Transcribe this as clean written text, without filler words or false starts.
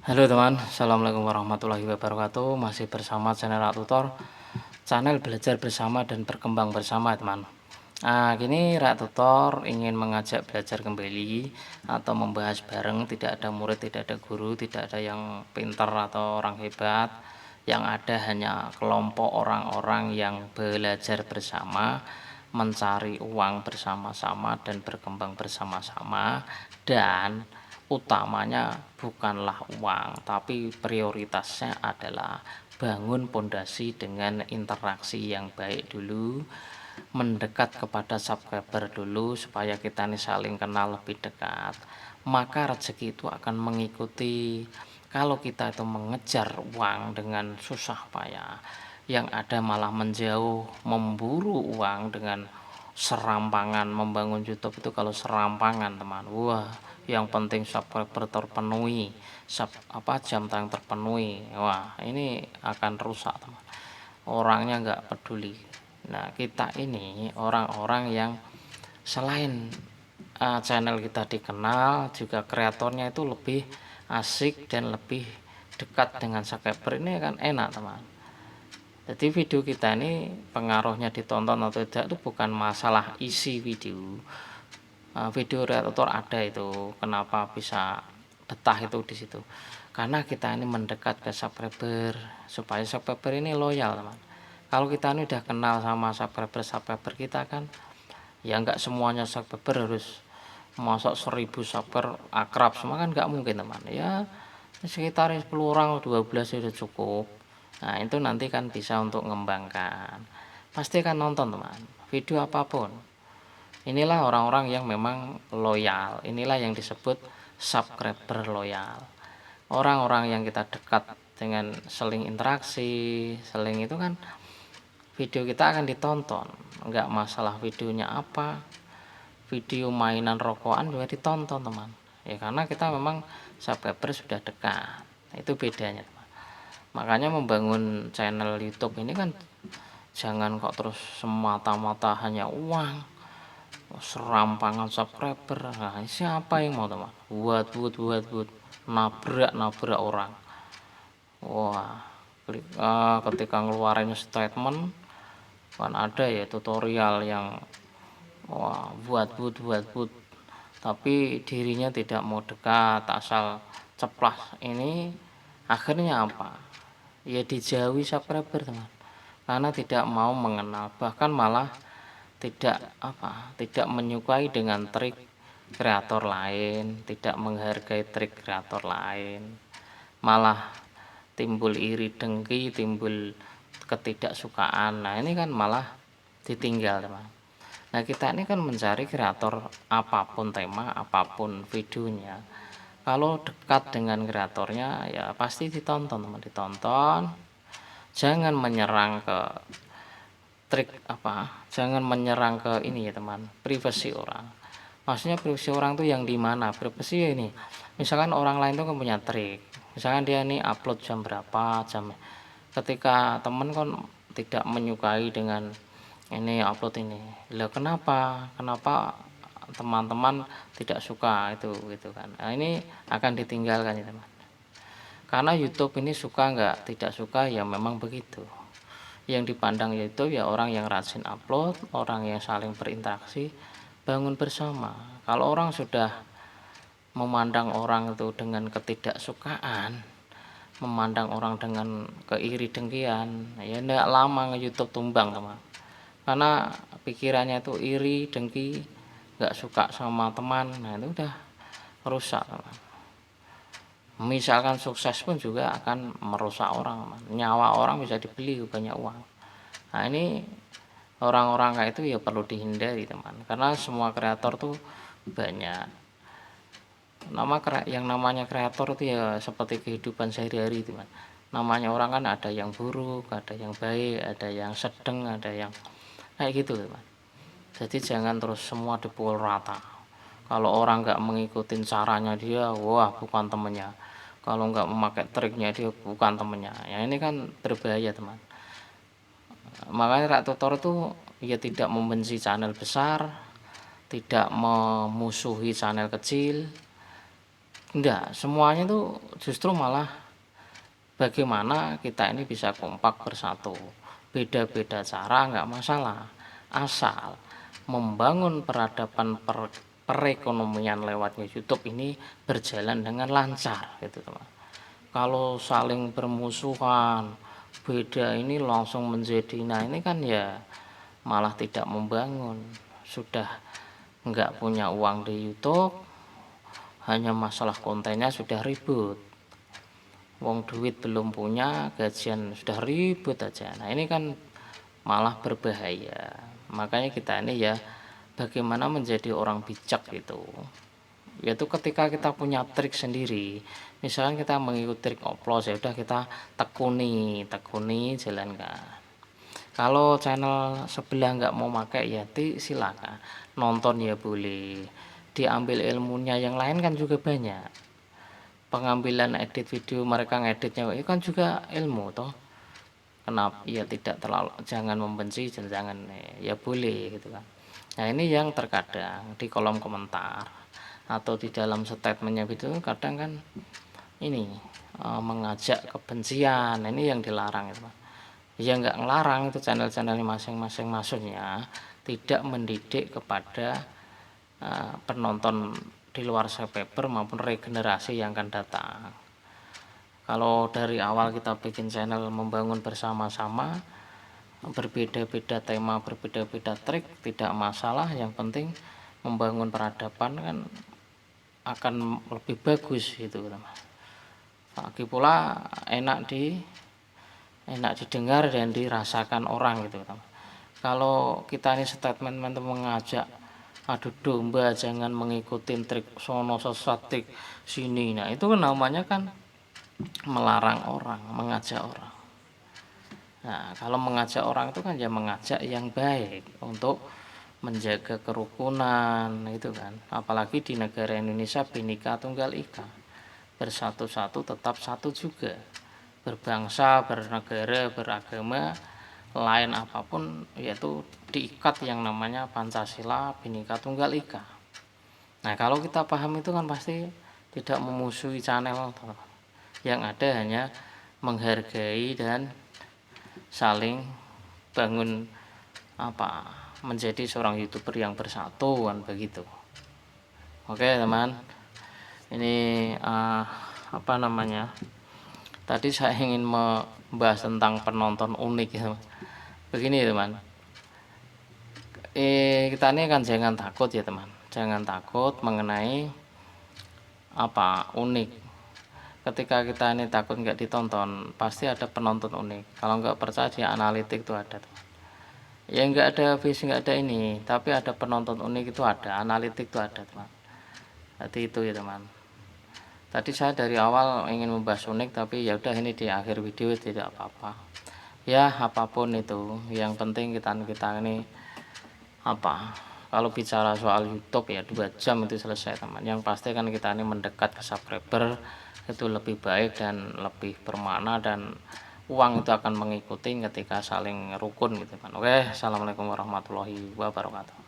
Halo teman, assalamualaikum warahmatullahi wabarakatuh. Masih bersama channel Rak Tutor, channel belajar bersama dan berkembang bersama teman. Nah, kini Rak Tutor ingin mengajak belajar kembali atau membahas bareng. Tidak ada murid, tidak ada guru, tidak ada yang pintar atau orang hebat. Yang ada hanya kelompok orang-orang yang belajar bersama, mencari uang bersama-sama dan berkembang bersama-sama, dan utamanya bukanlah uang, tapi prioritasnya adalah bangun pondasi dengan interaksi yang baik dulu, mendekat kepada subscriber dulu supaya kita ini saling kenal lebih dekat, maka rezeki itu akan mengikuti. Kalau kita itu mengejar uang dengan susah payah, yang ada malah menjauh memburu uang dengan serampangan. Membangun YouTube itu kalau serampangan teman, wah, yang penting subscriber terpenuhi, jam tayang terpenuhi, wah ini akan rusak teman, orangnya nggak peduli. Nah, kita ini orang-orang yang selain channel kita dikenal, juga kreatornya itu lebih asik dan lebih dekat dengan subscriber, ini kan enak teman. Jadi video kita ini pengaruhnya ditonton atau tidak itu bukan masalah isi video. Video kreator ada itu, kenapa bisa betah itu di situ, karena kita ini mendekat ke subscriber supaya subscriber ini loyal teman. Kalau kita ini udah kenal sama subscriber kita kan, ya nggak semuanya subscriber harus masuk 1000 subscriber akrab semua kan, nggak mungkin teman. Ya sekitar 10 orang 12 sudah cukup. Nah itu nanti kan bisa untuk mengembangkan, pasti kan nonton teman video apapun. Inilah orang-orang yang memang loyal, inilah yang disebut subscriber loyal. Orang-orang yang kita dekat dengan seling interaksi, seling itu kan video kita akan ditonton, nggak masalah videonya apa, video mainan rokokan juga ditonton teman. Ya karena kita memang subscriber sudah dekat, itu bedanya teman. Makanya membangun channel YouTube ini kan jangan kok terus semata-mata hanya uang, serampangan subscriber. Nah siapa yang mau teman buat nabrak orang. Wah, ketika ngeluarin statement kan ada ya tutorial yang wah buat tapi dirinya tidak mau dekat, asal ceplas. Ini akhirnya apa, ya dijauhi subscriber teman, karena tidak mau mengenal, bahkan malah tidak menyukai dengan trik kreator lain, tidak menghargai trik kreator lain, malah timbul iri dengki, timbul ketidaksukaan. Nah ini kan malah ditinggal teman. Nah kita ini kan mencari kreator apapun tema, apapun videonya, kalau dekat dengan kreatornya ya pasti ditonton teman, ditonton. Jangan menyerang ke trik jangan menyerang ke ini ya teman, privasi orang. Maksudnya privasi orang tuh yang dimana? Privasi ya ini, misalkan orang lain tuh kan punya trik, misalkan dia ini upload jam berapa, jam ketika temen kan tidak menyukai dengan ini upload ini, lah kenapa teman-teman tidak suka itu gitu kan. Nah, ini akan ditinggalkan ya teman, karena YouTube ini suka nggak tidak suka ya memang begitu. Yang dipandang yaitu ya orang yang rajin upload, orang yang saling berinteraksi, bangun bersama. Kalau orang sudah memandang orang itu dengan ketidaksukaan, memandang orang dengan keiri dengkian, ya tidak lama nge-YouTube tumbang teman. Karena pikirannya itu iri dengki, nggak suka sama teman, nah itu udah rusak teman. Misalkan sukses pun juga akan merusak orang teman. Nyawa orang bisa dibeli banyak uang. Nah ini orang-orang kayak itu ya perlu dihindari teman, karena semua kreator tuh banyak yang namanya kreator itu ya seperti kehidupan sehari-hari teman. Namanya orang kan ada yang buruk, ada yang baik, ada yang sedang, ada yang kayak gitu teman. Jadi jangan terus semua dipukul rata. Kalau orang nggak mengikuti caranya dia, wah bukan temennya. Kalau nggak memakai triknya dia bukan temennya. Ya ini kan berbahaya teman. Makanya Rak Tutor itu ya tidak membenci channel besar, tidak memusuhi channel kecil, Enggak, semuanya itu justru malah bagaimana kita ini bisa kompak bersatu. Beda-beda cara nggak masalah, asal membangun peradaban perekonomian lewatnya YouTube ini berjalan dengan lancar gitu teman. Kalau saling bermusuhan, beda ini langsung menjadi, nah ini kan ya malah tidak membangun. Sudah nggak punya uang di YouTube, hanya masalah kontennya sudah ribut. Wong duit belum punya, gajian sudah ribut aja. Nah ini kan malah berbahaya. Makanya kita ini ya bagaimana menjadi orang bijak gitu. Yaitu ketika kita punya trik sendiri. Misalkan kita mengikuti trik oplos, ya udah kita tekuni jalankan. Kalau channel sebelah nggak mau pakai ya silakan nonton ya boleh, diambil ilmunya. Yang lain kan juga banyak, pengambilan edit video, mereka ngeditnya itu kan juga ilmu toh. Kenapa ya tidak terlalu, jangan membenci dan jangan ya boleh gitu kan. Nah ini yang terkadang di kolom komentar atau di dalam statementnya itu kadang kan ini mengajak kebencian. Nah, ini yang dilarang itu. Ya nggak ngelarang, itu channel-channel masing-masing, maksudnya tidak mendidik kepada penonton di luar paper maupun regenerasi yang akan datang. Kalau dari awal kita bikin channel membangun bersama-sama, berbeda-beda tema, berbeda-beda trik, tidak masalah. Yang penting membangun peradaban kan akan lebih bagus gitu teman. Lagi pula enak didengar dan dirasakan orang gitu teman. Kalau kita ini statement mengajak adu domba, jangan mengikuti trik sono sesat trik sini, nah itu kan namanya kan melarang orang, mengajak orang. Nah kalau mengajak orang itu kan ya mengajak yang baik untuk menjaga kerukunan itu kan. Apalagi di negara Indonesia Bhinneka Tunggal Ika, bersatu-satu tetap satu juga, berbangsa, bernegara, beragama lain apapun, yaitu diikat yang namanya Pancasila Bhinneka Tunggal Ika. Nah kalau kita paham itu kan pasti tidak memusuhi channel, yang ada hanya menghargai dan saling bangun menjadi seorang YouTuber yang bersatu kan begitu. Oke teman, ini tadi saya ingin membahas tentang penonton unik ya. Begini teman, kita ini kan jangan takut ya teman, jangan takut mengenai unik. Ketika kita ini takut nggak ditonton, pasti ada penonton unik. Kalau nggak percaya di analitik itu ada teman. Ya nggak ada visi, nggak ada ini, tapi ada penonton unik itu ada, analitik itu ada teman. Jadi itu ya teman. Tadi saya dari awal ingin membahas unik, tapi ya udah ini di akhir video tidak apa-apa. Ya apapun itu, yang penting kita ini kalau bicara soal YouTube ya 2 jam itu selesai teman. Yang pasti kan kita ini mendekat ke subscriber itu lebih baik dan lebih bermakna, dan uang itu akan mengikuti ketika saling rukun gitu kan. Oke, assalamualaikum warahmatullahi wabarakatuh.